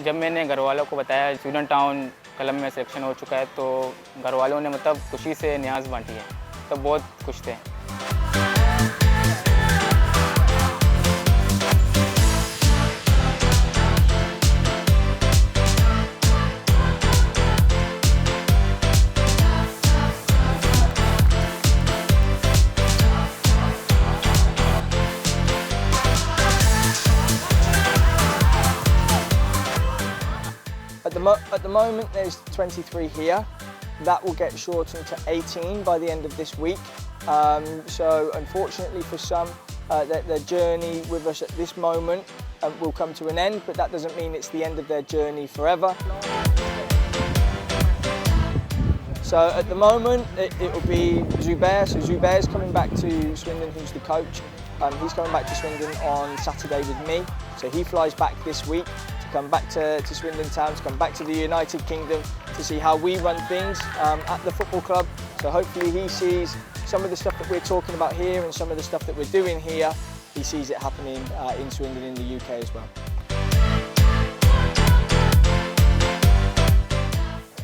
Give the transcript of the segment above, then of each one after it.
जब मैंने घर वालों को बताया स्टूडेंट टाउन कलम में सिलेक्शन हो चुका है तो घर वालों ने मतलब खुशी से न्याज़ बांटी है, तो बहुत खुश थे। At the moment there's 23 here. That will get shortened to 18 by the end of this week. So unfortunately for some, their journey with us at this moment will come to an end, but that doesn't mean it's the end of their journey forever. So at the moment it will be Zubair. So Zubair's coming back to Swindon, who's the coach. He's coming back to Swindon on Saturday with me. So he flies back this week to come back to Swindon Town, to come back to the United Kingdom to see how we run things at the football club. So hopefully he sees some of the stuff that we're talking about here and some of the stuff that we're doing here, he sees it happening in Swindon in the UK as well.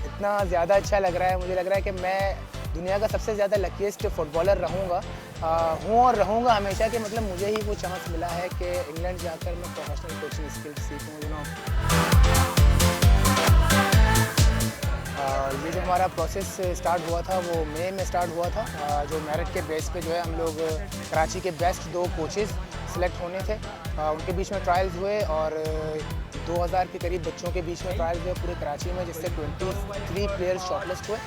इतना ज़्यादा अच्छा लग रहा है, मुझे लग रहा है कि मैं दुनिया का सबसे ज़्यादा लकीस्ट फुटबॉलर रहूँगा हूँ और रहूँगा हमेशा कि मतलब मुझे ही वो चांस मिला है कि इंग्लैंड जाकर मैं प्रोफेशनल कोचिंग स्किल्स सीखूँ। ये जो हमारा प्रोसेस स्टार्ट हुआ था वो मई में स्टार्ट हुआ था, जो मेरिट के बेस पे जो है हम लोग कराची के बेस्ट 2 कोचेज़ सिलेक्ट होने थे, उनके बीच में ट्रायल्स हुए और 2000 के करीब बच्चों के बीच में ट्रायल्स हुए पूरे कराची में, जिससे 23 प्लेयर्स शॉर्टलिस्ट हुए।